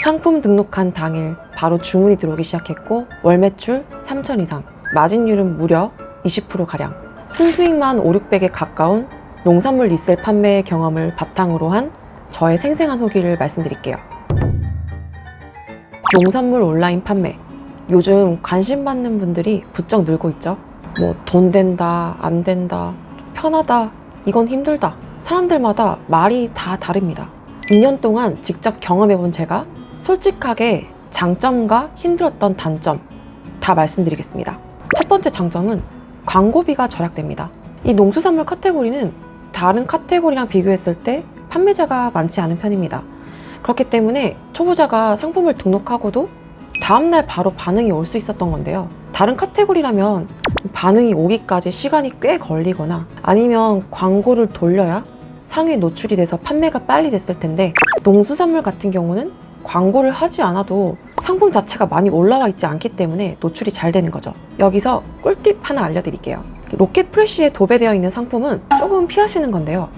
상품 등록한 당일 바로 주문이 들어오기 시작했고 월 매출 3천 이상, 마진율은 무려 20%가량. 순수익만 5, 600에 가까운 농산물 리셀 판매의 경험을 바탕으로 한 저의 생생한 후기를 말씀드릴게요. 농산물 온라인 판매. 요즘 관심 받는 분들이 부쩍 늘고 있죠. 뭐 돈 된다, 안 된다, 편하다, 이건 힘들다. 사람들마다 말이 다 다릅니다. 2년 동안 직접 경험해본 제가 솔직하게 장점과 힘들었던 단점 다 말씀드리겠습니다. 첫 번째 장점은 광고비가 절약됩니다. 이 농수산물 카테고리는 다른 카테고리랑 비교했을 때 판매자가 많지 않은 편입니다. 그렇기 때문에 초보자가 상품을 등록하고도 다음날 바로 반응이 올 수 있었던 건데요. 다른 카테고리라면 반응이 오기까지 시간이 꽤 걸리거나 아니면 광고를 돌려야 상위에 노출이 돼서 판매가 빨리 됐을 텐데, 농수산물 같은 경우는 광고를 하지 않아도 상품 자체가 많이 올라와 있지 않기 때문에 노출이 잘 되는 거죠. 여기서 꿀팁 하나 알려드릴게요. 로켓 프레쉬에 도배되어 있는 상품은 조금 피하시는 건데요.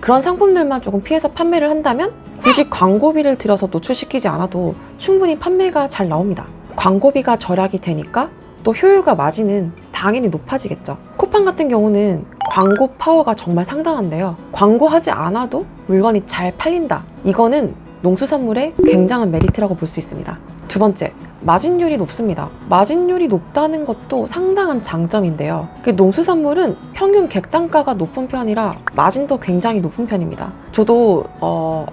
그런 상품들만 조금 피해서 판매를 한다면 굳이 광고비를 들여서 노출시키지 않아도 충분히 판매가 잘 나옵니다. 광고비가 절약이 되니까 또 효율과 마진은 당연히 높아지겠죠. 쿠팡 같은 경우는 광고 파워가 정말 상당한데요. 광고하지 않아도 물건이 잘 팔린다. 이거는 농수산물의 굉장한 메리트라고 볼 수 있습니다. 두 번째, 마진율이 높습니다. 마진율이 높다는 것도 상당한 장점인데요. 농수산물은 평균 객단가가 높은 편이라 마진도 굉장히 높은 편입니다. 저도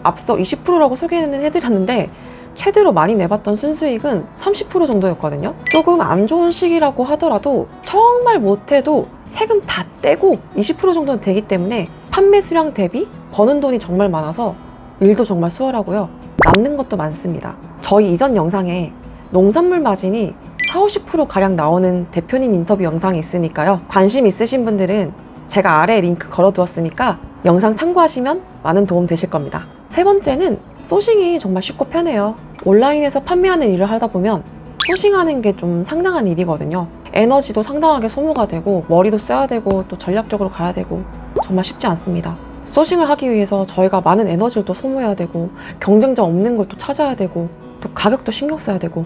앞서 20%라고 소개는 해드렸는데 최대로 많이 내봤던 순수익은 30% 정도였거든요. 조금 안 좋은 시기라고 하더라도 정말 못해도 세금 다 떼고 20% 정도는 되기 때문에 판매 수량 대비 버는 돈이 정말 많아서 일도 정말 수월하고요. 남는 것도 많습니다. 저희 이전 영상에 농산물 마진이 40~50% 나오는 대표님 인터뷰 영상이 있으니까요. 관심 있으신 분들은 제가 아래에 링크 걸어두었으니까 영상 참고하시면 많은 도움 되실 겁니다. 세 번째는 소싱이 정말 쉽고 편해요. 온라인에서 판매하는 일을 하다 보면 소싱하는 게 좀 상당한 일이거든요. 에너지도 상당하게 소모가 되고 머리도 써야 되고 또 전략적으로 가야 되고 정말 쉽지 않습니다. 소싱을 하기 위해서 저희가 많은 에너지를 또 소모해야 되고 경쟁자 없는 걸 또 찾아야 되고 또 가격도 신경 써야 되고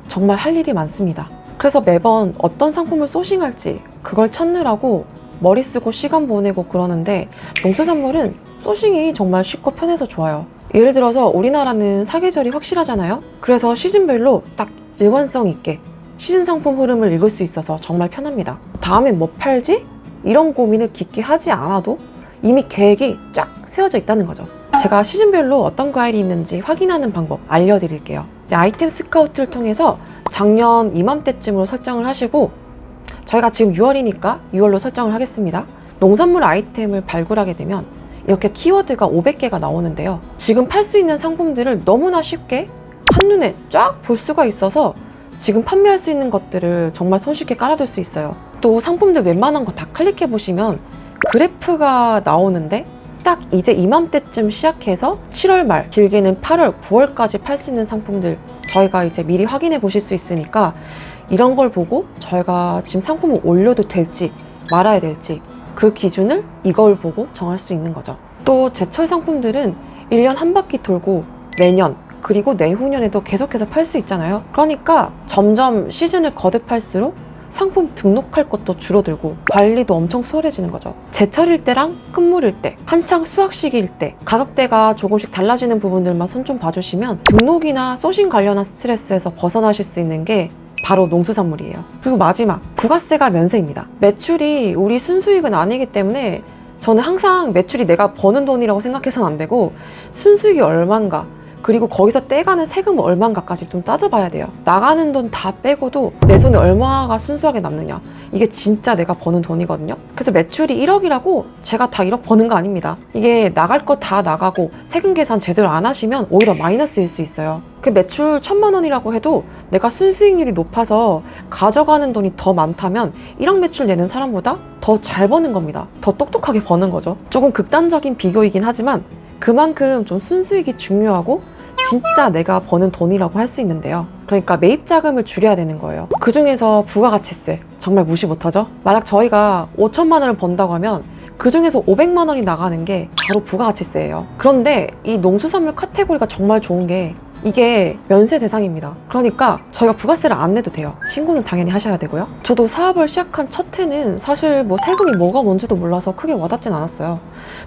정말 할 일이 많습니다. 그래서 매번 어떤 상품을 소싱할지 그걸 찾느라고 머리 쓰고 시간 보내고 그러는데, 농수산물은 소싱이 정말 쉽고 편해서 좋아요. 예를 들어서 우리나라는 사계절이 확실하잖아요. 그래서 시즌별로 딱 일관성 있게 시즌 상품 흐름을 읽을 수 있어서 정말 편합니다. 다음엔 뭐 팔지? 이런 고민을 깊게 하지 않아도 이미 계획이 쫙 세워져 있다는 거죠. 제가 시즌별로 어떤 과일이 있는지 확인하는 방법 알려드릴게요. 아이템 스카우트를 통해서 작년 이맘때쯤으로 설정을 하시고, 저희가 지금 6월이니까 6월로 설정을 하겠습니다. 농산물 아이템을 발굴하게 되면 이렇게 키워드가 500개가 나오는데요. 지금 팔 수 있는 상품들을 너무나 쉽게 한눈에 쫙 볼 수가 있어서 지금 판매할 수 있는 것들을 정말 손쉽게 깔아둘 수 있어요. 또 상품들 웬만한 거 다 클릭해 보시면 그래프가 나오는데 딱 이제 이맘때쯤 시작해서 7월 말, 길게는 8월, 9월까지 팔 수 있는 상품들 저희가 이제 미리 확인해 보실 수 있으니까 이런 걸 보고 저희가 지금 상품을 올려도 될지 말아야 될지 그 기준을 이걸 보고 정할 수 있는 거죠. 또 제철 상품들은 1년 한 바퀴 돌고 내년 그리고 내후년에도 계속해서 팔 수 있잖아요. 그러니까 점점 시즌을 거듭할수록 상품 등록할 것도 줄어들고 관리도 엄청 수월해지는 거죠. 제철일 때랑 끝물일 때, 한창 수확 시기일 때 가격대가 조금씩 달라지는 부분들만 손 좀 봐주시면 등록이나 소싱 관련한 스트레스에서 벗어나실 수 있는 게 바로 농수산물이에요. 그리고 마지막, 부가세가 면세입니다. 매출이 우리 순수익은 아니기 때문에 저는 항상 매출이 내가 버는 돈이라고 생각해서는 안 되고 순수익이 얼만가, 그리고 거기서 떼가는 세금 얼마인가까지 좀 따져봐야 돼요. 나가는 돈 다 빼고도 내 손에 얼마가 순수하게 남느냐, 이게 진짜 내가 버는 돈이거든요. 그래서 매출이 1억이라고 제가 다 1억 버는 거 아닙니다. 이게 나갈 거 다 나가고 세금 계산 제대로 안 하시면 오히려 마이너스일 수 있어요. 그 매출 1,000만 원이라고 해도 내가 순수익률이 높아서 가져가는 돈이 더 많다면 1억 매출 내는 사람보다 더 잘 버는 겁니다. 더 똑똑하게 버는 거죠. 조금 극단적인 비교이긴 하지만 그만큼 좀 순수익이 중요하고 진짜 내가 버는 돈이라고 할 수 있는데요. 그러니까 매입 자금을 줄여야 되는 거예요. 그 중에서 부가가치세 정말 무시 못하죠. 만약 저희가 5천만 원을 번다고 하면 그 중에서 500만 원이 나가는 게 바로 부가가치세예요. 그런데 이 농수산물 카테고리가 정말 좋은 게 이게 면세 대상입니다. 그러니까 저희가 부가세를 안 내도 돼요. 신고는 당연히 하셔야 되고요. 저도 사업을 시작한 첫 해는 사실 뭐 세금이 뭐가 뭔지도 몰라서 크게 와닿진 않았어요.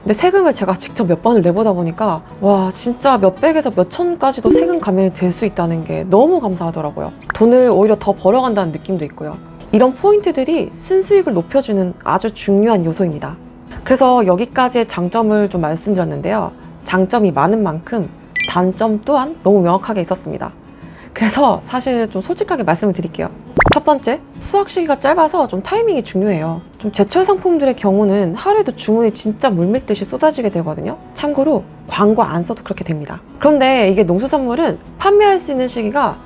근데 세금을 제가 직접 몇 번을 내보다 보니까 와 진짜 몇백에서 몇천까지도 세금 감면이 될 수 있다는 게 너무 감사하더라고요. 돈을 오히려 더 벌어간다는 느낌도 있고요. 이런 포인트들이 순수익을 높여주는 아주 중요한 요소입니다. 그래서 여기까지의 장점을 좀 말씀드렸는데요. 장점이 많은 만큼 단점 또한 너무 명확하게 있었습니다. 그래서 사실 좀 솔직하게 말씀을 드릴게요. 첫 번째, 수확 시기가 짧아서 좀 타이밍이 중요해요. 좀 제철 상품들의 경우는 하루에도 주문이 진짜 물밀듯이 쏟아지게 되거든요. 참고로 광고 안 써도 그렇게 됩니다. 그런데 이게 농수산물은 판매할 수 있는 시기가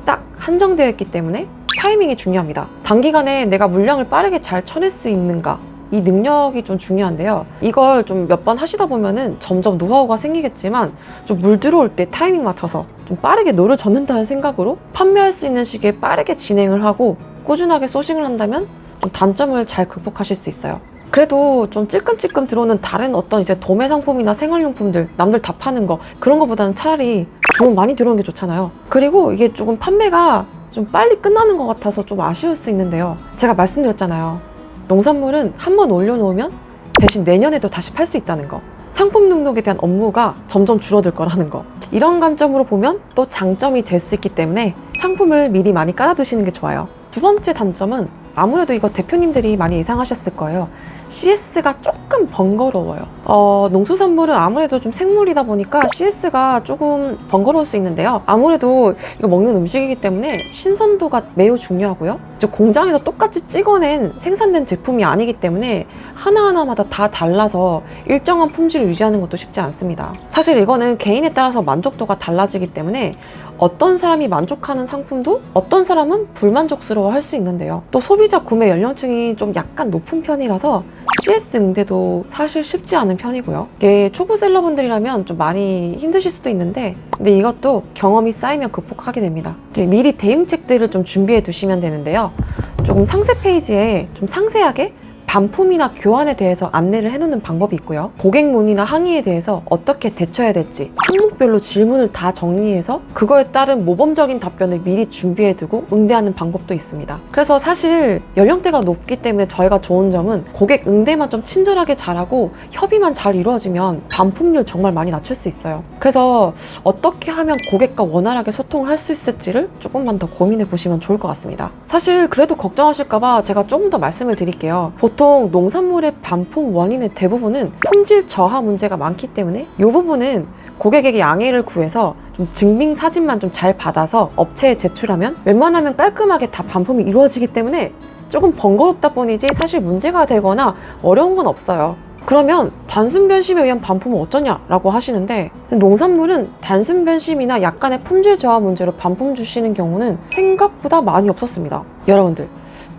딱 한정되어 있기 때문에 타이밍이 중요합니다. 단기간에 내가 물량을 빠르게 잘 쳐낼 수 있는가, 이 능력이 좀 중요한데요. 이걸 좀 몇 번 하시다 보면은 점점 노하우가 생기겠지만 좀 물 들어올 때 타이밍 맞춰서 좀 빠르게 노를 젓는다는 생각으로 판매할 수 있는 시기에 빠르게 진행을 하고 꾸준하게 소싱을 한다면 좀 단점을 잘 극복하실 수 있어요. 그래도 좀 찔끔찔끔 들어오는 다른 어떤 이제 도매 상품이나 생활용품들 남들 다 파는 거 그런 거보다는 차라리 주문 많이 들어오는 게 좋잖아요. 그리고 이게 조금 판매가 좀 빨리 끝나는 것 같아서 좀 아쉬울 수 있는데요. 제가 말씀드렸잖아요. 농산물은 한번 올려놓으면 대신 내년에도 다시 팔 수 있다는 거. 상품 등록에 대한 업무가 점점 줄어들 거라는 거. 이런 관점으로 보면 또 장점이 될 수 있기 때문에 상품을 미리 많이 깔아두시는 게 좋아요. 두 번째 단점은 아무래도 이거 대표님들이 많이 예상하셨을 거예요. CS가 조금 번거로워요. 농수산물은 아무래도 좀 생물이다 보니까 CS가 조금 번거로울 수 있는데요. 아무래도 이거 먹는 음식이기 때문에 신선도가 매우 중요하고요. 공장에서 똑같이 찍어낸 생산된 제품이 아니기 때문에 하나하나마다 다 달라서 일정한 품질을 유지하는 것도 쉽지 않습니다. 사실 이거는 개인에 따라서 만족도가 달라지기 때문에 어떤 사람이 만족하는 상품도 어떤 사람은 불만족스러워 할 수 있는데요. 또 소비자 구매 연령층이 좀 약간 높은 편이라서 CS 응대도 사실 쉽지 않은 편이고요. 이게 초보 셀러분들이라면 좀 많이 힘드실 수도 있는데 근데 이것도 경험이 쌓이면 극복하게 됩니다. 이제 미리 대응책들을 좀 준비해 두시면 되는데요. 조금 상세 페이지에 좀 상세하게 반품이나 교환에 대해서 안내를 해놓는 방법이 있고요. 고객 문의나 항의에 대해서 어떻게 대처해야 될지 항목별로 질문을 다 정리해서 그거에 따른 모범적인 답변을 미리 준비해두고 응대하는 방법도 있습니다. 그래서 사실 연령대가 높기 때문에 저희가 좋은 점은 고객 응대만 좀 친절하게 잘하고 협의만 잘 이루어지면 반품률 정말 많이 낮출 수 있어요. 그래서 어떻게 하면 고객과 원활하게 소통을 할 수 있을지를 조금만 더 고민해 보시면 좋을 것 같습니다. 사실 그래도 걱정하실까봐 제가 조금 더 말씀을 드릴게요. 보통 농산물의 반품 원인의 대부분은 품질 저하 문제가 많기 때문에 이 부분은 고객에게 양해를 구해서 좀 증빙 사진만 좀 잘 받아서 업체에 제출하면 웬만하면 깔끔하게 다 반품이 이루어지기 때문에 조금 번거롭다 뿐이지 사실 문제가 되거나 어려운 건 없어요. 그러면 단순 변심에 의한 반품은 어쩌냐라고 하시는데 농산물은 단순 변심이나 약간의 품질 저하 문제로 반품 주시는 경우는 생각보다 많이 없었습니다. 여러분들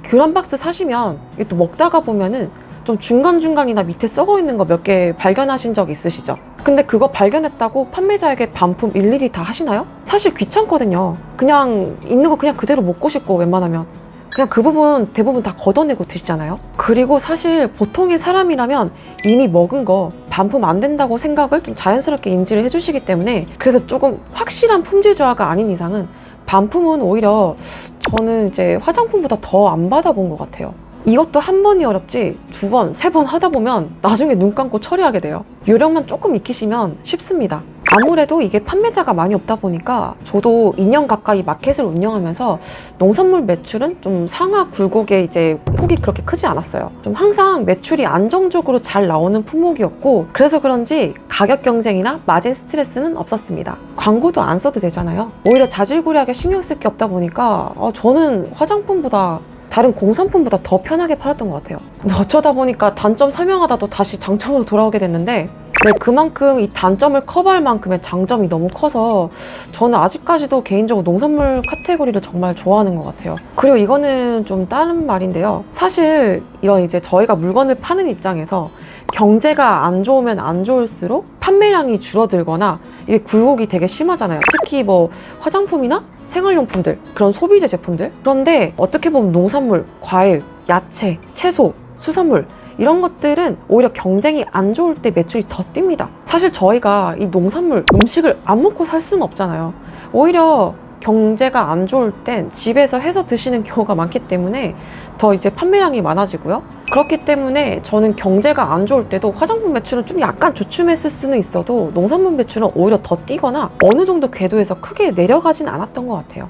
교란 박스 사시면 또 먹다가 보면은 좀 중간중간이나 밑에 썩어 있는 거 몇 개 발견하신 적 있으시죠? 근데 그거 발견했다고 판매자에게 반품 일일이 다 하시나요? 사실 귀찮거든요. 그냥 있는 거 그냥 그대로 먹고 싶고 웬만하면 그냥 그 부분 대부분 다 걷어내고 드시잖아요. 그리고 사실 보통의 사람이라면 이미 먹은 거 반품 안 된다고 생각을 좀 자연스럽게 인지를 해주시기 때문에 그래서 조금 확실한 품질 저하가 아닌 이상은 반품은 오히려 저는 이제 화장품보다 더 안 받아본 것 같아요. 이것도 한 번이 어렵지 두 번, 세 번 하다 보면 나중에 눈 감고 처리하게 돼요. 요령만 조금 익히시면 쉽습니다. 아무래도 이게 판매자가 많이 없다 보니까 저도 2년 가까이 마켓을 운영하면서 농산물 매출은 좀 상하 굴곡의 이제 폭이 그렇게 크지 않았어요. 좀 항상 매출이 안정적으로 잘 나오는 품목이었고 그래서 그런지 가격 경쟁이나 마진 스트레스는 없었습니다. 광고도 안 써도 되잖아요. 오히려 자질구레하게 신경 쓸 게 없다 보니까 저는 화장품보다 다른 공산품보다 더 편하게 팔았던 것 같아요. 근데 어쩌다 보니까 단점 설명하다도 다시 장점으로 돌아오게 됐는데 네, 그만큼 이 단점을 커버할 만큼의 장점이 너무 커서 저는 아직까지도 개인적으로 농산물 카테고리를 정말 좋아하는 것 같아요. 그리고 이거는 좀 다른 말인데요. 사실 이런 이제 저희가 물건을 파는 입장에서 경제가 안 좋으면 안 좋을수록 판매량이 줄어들거나 이게 굴곡이 되게 심하잖아요. 특히 뭐 화장품이나 생활용품들, 그런 소비재 제품들. 그런데 어떻게 보면 농산물, 과일, 야채, 채소, 수산물 이런 것들은 오히려 경쟁이 안 좋을 때 매출이 더 뜁니다. 사실 저희가 이 농산물, 음식을 안 먹고 살 수는 없잖아요. 오히려 경제가 안 좋을 땐 집에서 해서 드시는 경우가 많기 때문에 더 이제 판매량이 많아지고요. 그렇기 때문에 저는 경제가 안 좋을 때도 화장품 매출은 좀 약간 주춤했을 수는 있어도 농산물 매출은 오히려 더 뛰거나 어느 정도 궤도에서 크게 내려가진 않았던 것 같아요.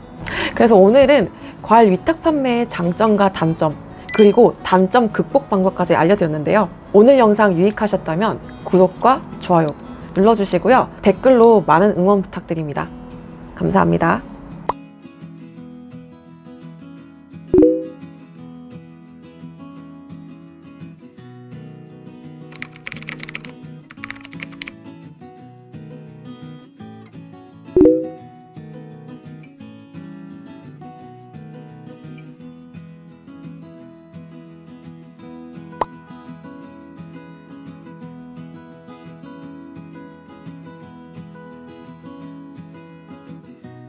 그래서 오늘은 과일 위탁 판매의 장점과 단점, 그리고 단점 극복 방법까지 알려드렸는데요. 오늘 영상 유익하셨다면 구독과 좋아요 눌러주시고요. 댓글로 많은 응원 부탁드립니다. 감사합니다.